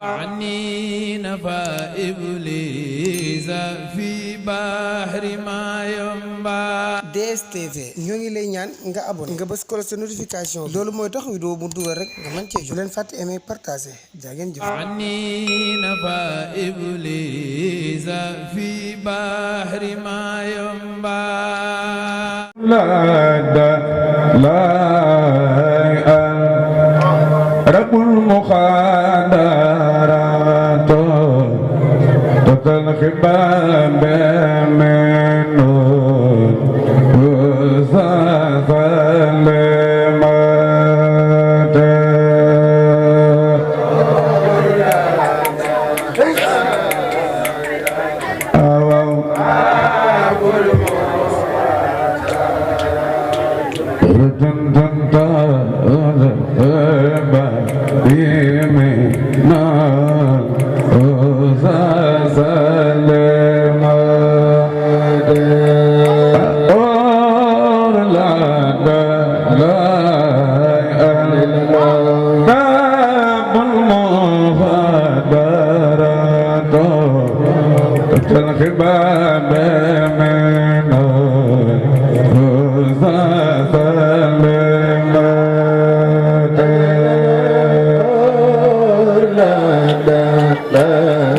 عني نفى إبليس في بحر ما ينبع. DSTV ñoo ngi lay ñaan nga abonné nga bës ko sa notification loolu mooy tax vidéo bu dugal rek nga mën cee jot. Bu leen fàtte aimer partager jaa ngeen jëf. عني نفى إبليس في بحر ما ينبع. لا رب المخادرات تتلخبان بمنون وسلمات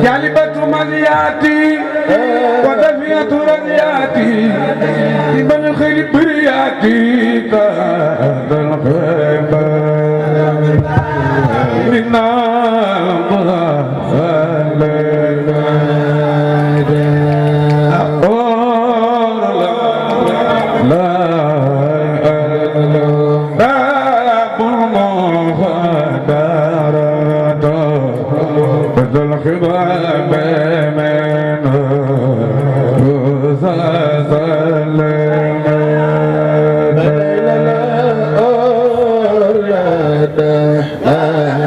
جالبة مزياتي ودفية رزياتي من الخير برياتي كاد الخير منا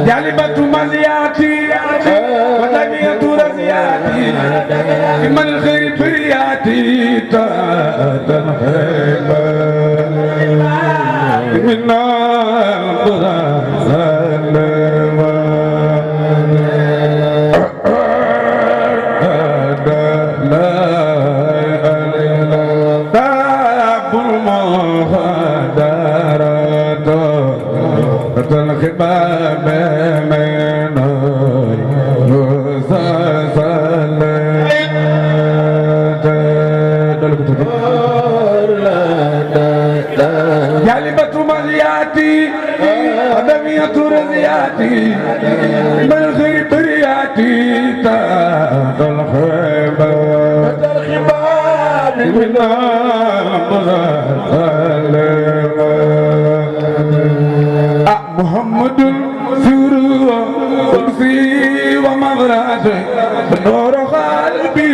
جالبة مزياتي ودمية رزياتي من الخير برياتي تنحب منا الخباب من جالبة مزياتي ودمية رزياتي من خير برياتي تحت الخباب من محمد سرور قدسي ومغراتي نور قلبي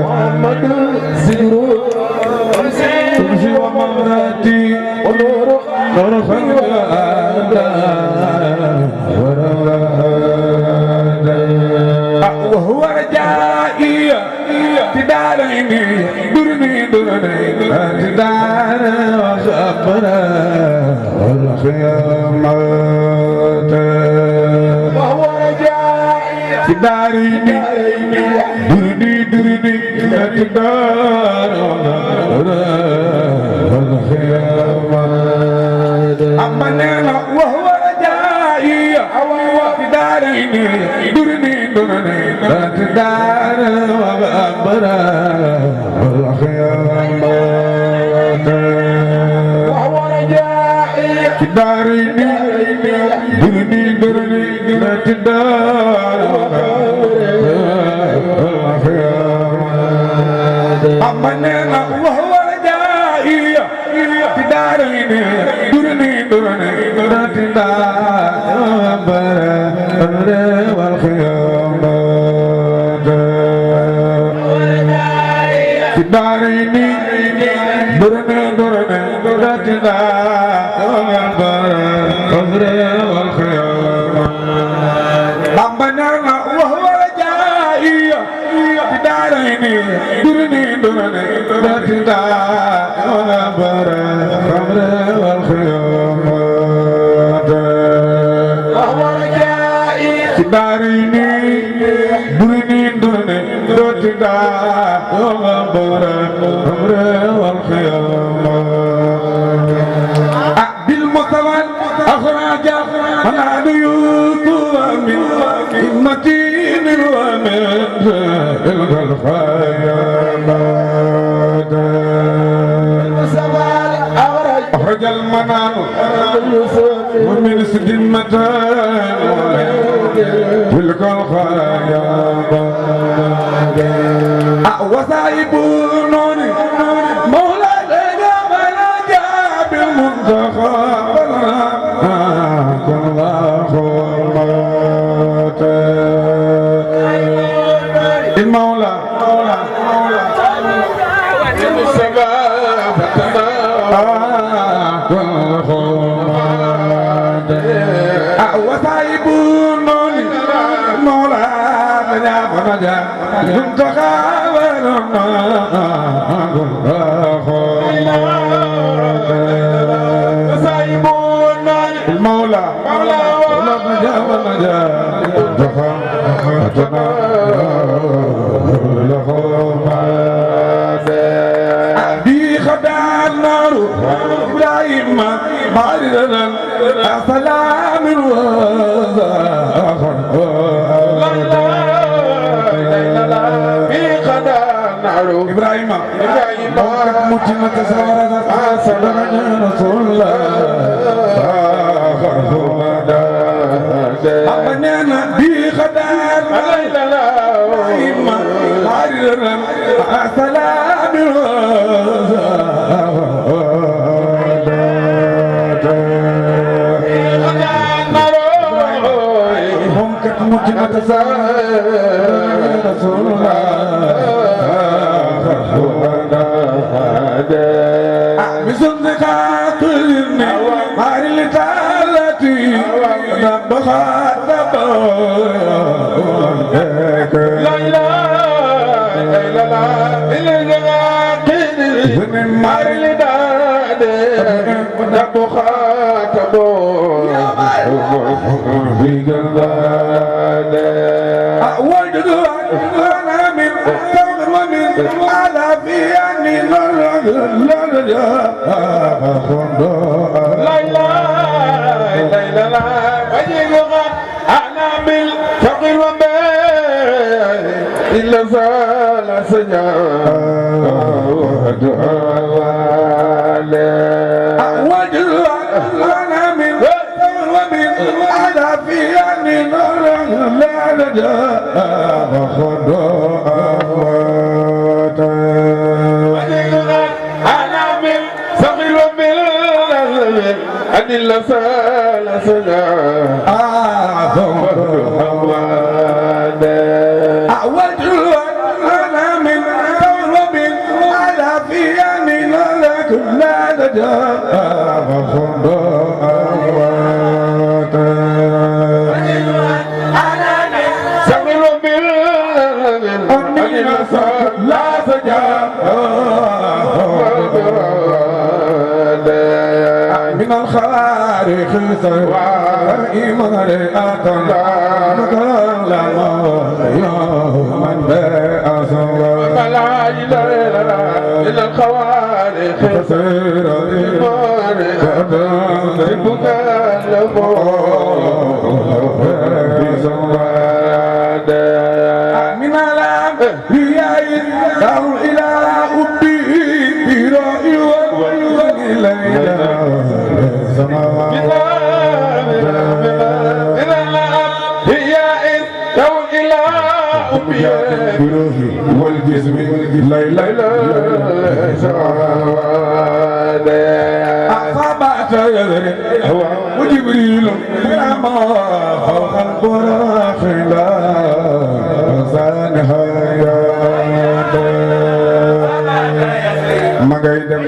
محمد سرور قدسي ومغراتي نور قلبي وهو رجائي في دارين دار وصبرا والخيامات وهو رجائي في دارين دردي دار والخيامات أمنا وهو رجائي في دارين دردي دار وصبرا والخيامات وهو رجائي في دارين دردي دار والخيامات أمنا وهو رجائي في دارين دردي دار والخيامات في دارين درنا درتنا والخيامات ربنا وهو رجائي في دارين درني درتنا والخيامات داريني درني دوتي دا يوم برا والخيامة بالمطوال أخراج أنا يوسف من متين ومن الخيامة أخرج المنام ومن سدمة تلك الخيامة وصايب نور مولاي جمال جاب المنتخب المولى وصايب نور مولاي المولى بي خدع النار إبراهيم باردا سلام إبراهيم متنا تسارع سبحان رسول الله أبنينا بخدار إبراهيم عريرا سلام هم متنا تسارع رسول الله بصدقات ماري لتالتي نبخات لا إله إلا الله ماري لتالتي نبخات على في أني لا إله إلا الله وجهك أنا بالفقر وبين إلا زال سجاد وجهك أنا من فقر وبين على في أني لا أن اللسان سجى أعود أنا من ثورب على في يمين لك لا لجا أنا من ثورب أن اللسان لا سجى من الخارق سوى إمرأة نكرم يوما بأسوى فلا إله إلا الخوارق سوى إمرأة ربك من الأم رياء أو إلى أبي برأي والإلينا والجسم لا لا لا أصابت يدري وجبريل ما فوق البراق لا زانها يا ما قيدم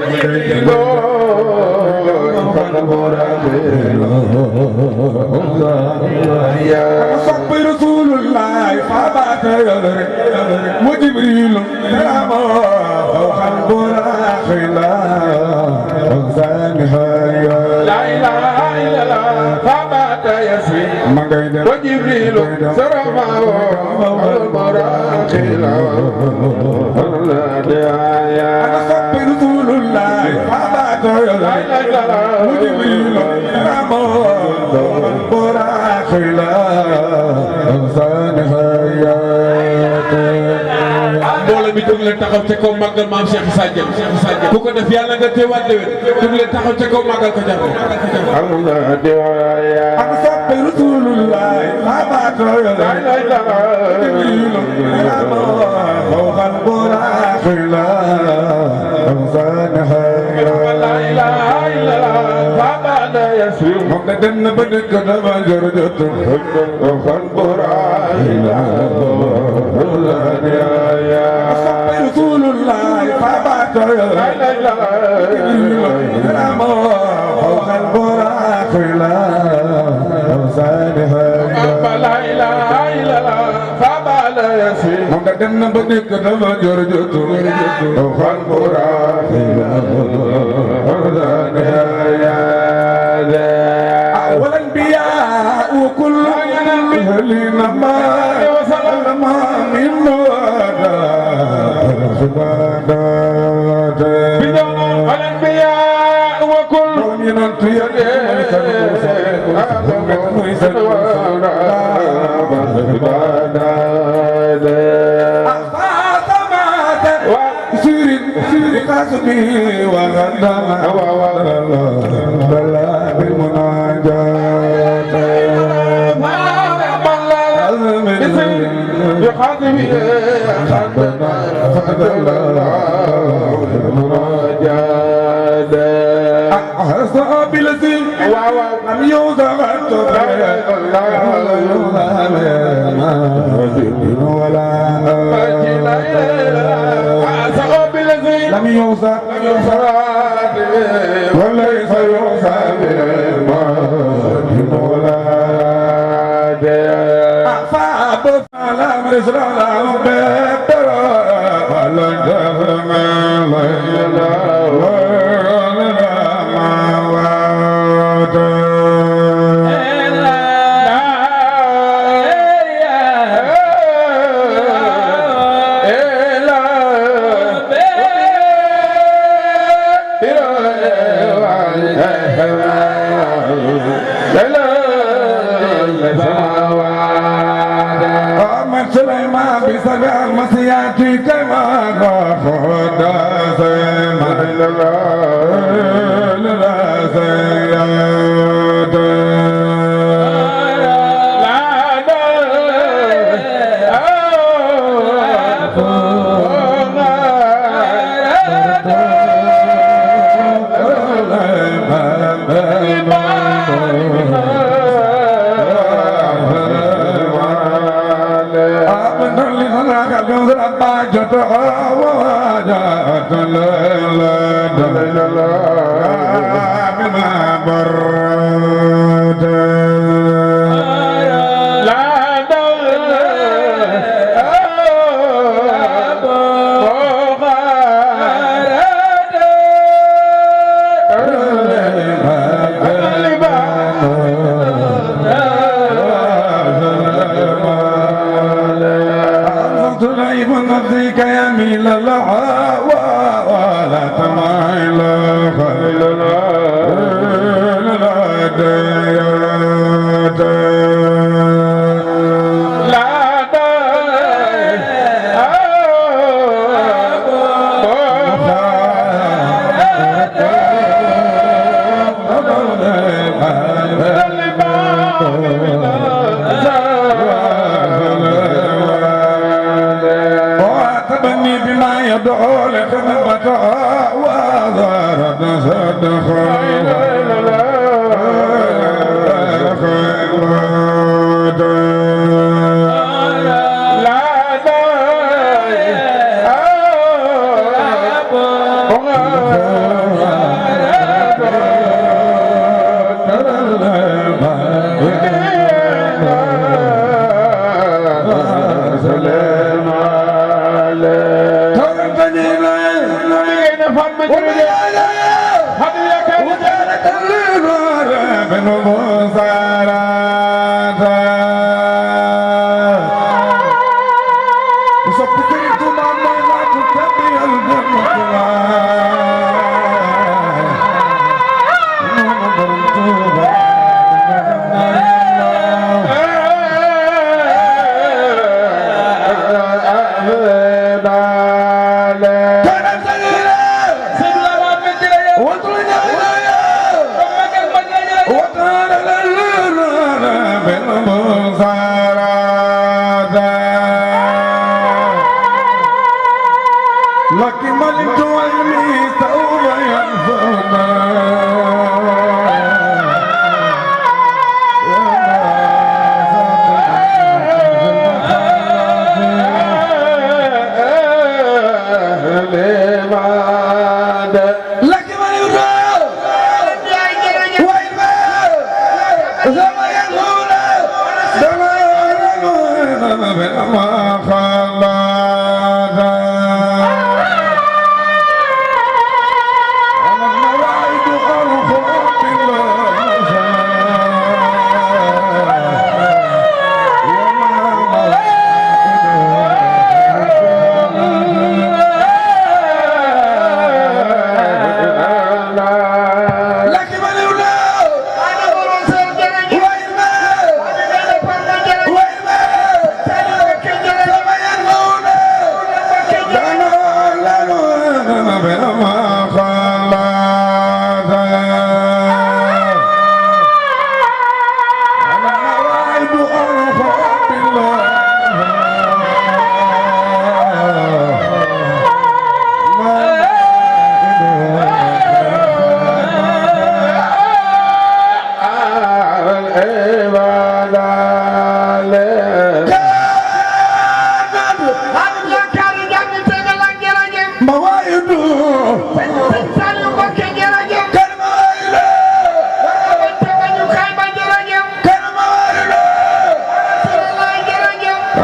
صب رسول الله فبات يدري وجبريل ما فوق البراق لا زانها لا إله إلا الله فبات وجبريل سرمه والمراخل أنا صب رسول الله وجبريل سرمه والمراخل mbooloo mi jóg leen taxaw ca kaw màggal maam Cheikh Sadio bu ko def yàlla nga teewaat déwén jóg leen taxaw ca kaw màggal ko jar ak soppe Rasulullah xabaat la ilaha moom da dem na ba dëkk dama jërëjëf xal buraayla soppe Rasulullah xabaat la ilaha xal buraayla moom da dem na ba dëkk dama jërëjëf xal buraayla والأنبياء وكل أهلنا ما وسلم من والأنبياء وكل سير قاسمي وغنم بلا بالمناجات بخاتمي خدنا بالمناجات أحسب الذي لم يوزع ولا لم يوصى وليس يوصى بالماضي مولاد أعفاب فلا مرسل لهم بيبترى ولا جهرم ليلا ولا مواد سليمان بسبع المسيات كما خد سيما لا سياد وواجهت الليلة بما برد لا نفسك يميل لها ولا تميل خليل يدعو لخدمتها وزارت صدق من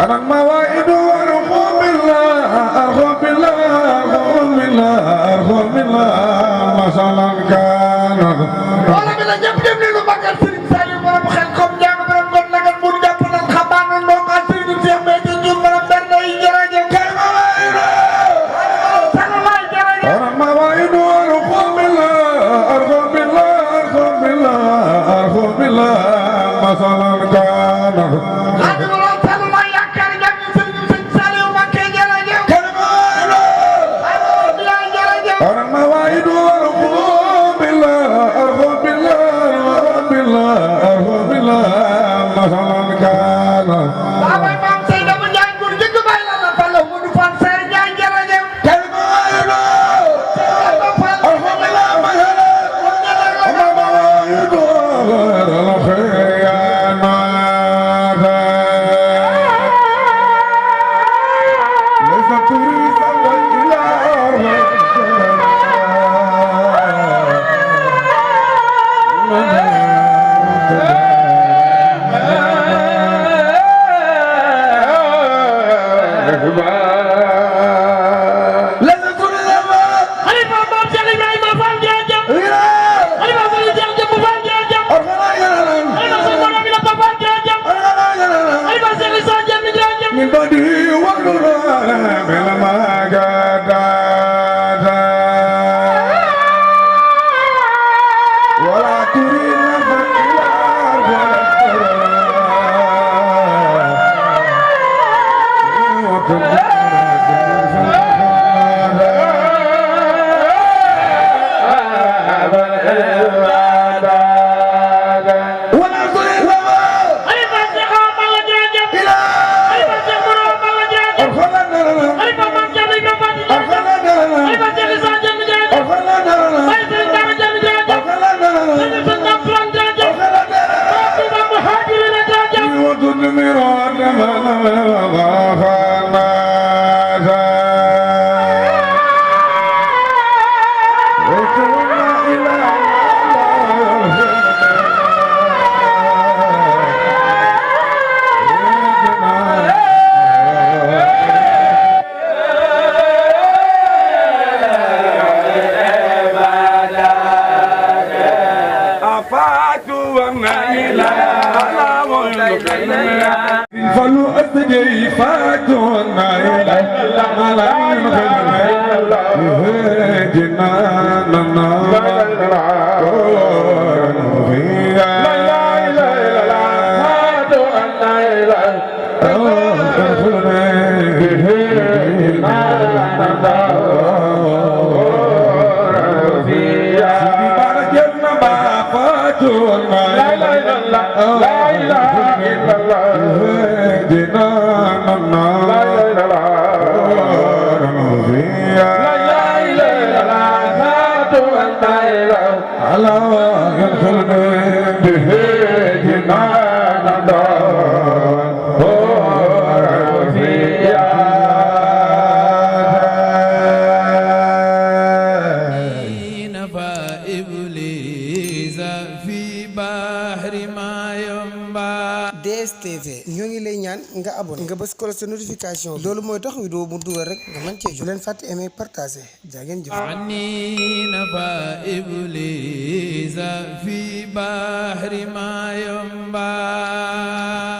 أنا المواعيد وأرخم الله أرخم الله أرخم الله أرخم الله مثلا كان wala bi la ñëpp dem ni lu magal Serigne Saliou borom xel comme jàng borom gon lagal bu jàpp nan xabaanu ndonga Serigne Cheikh Béthio Thioune borom berne yi jërëjëf kay أنا المواعيد وأرخم الله أرخم الله أرخم الله أرخم الله مثلا كان أنا المواعيد وأرخم الله أرخم الله أرخم الله أرخم الله مثلا كان فلو أسجي فاتونا إلى ملام خدمة جناننا فيها لا إله إلا الله فاتونا إلى لا إله إلا الله جناننا لا إله إلا الله فاتونا إلى على يدخلنا به جناننا DSTV ñoo ngi lay ñaan nga abonné nga bës ko sa notification loolu mooy tax vidéo mu dugal rek nga mën cee jot leen fàtte aimer partager jaa ngeen jëf ani nafa iblisa fi bahri ma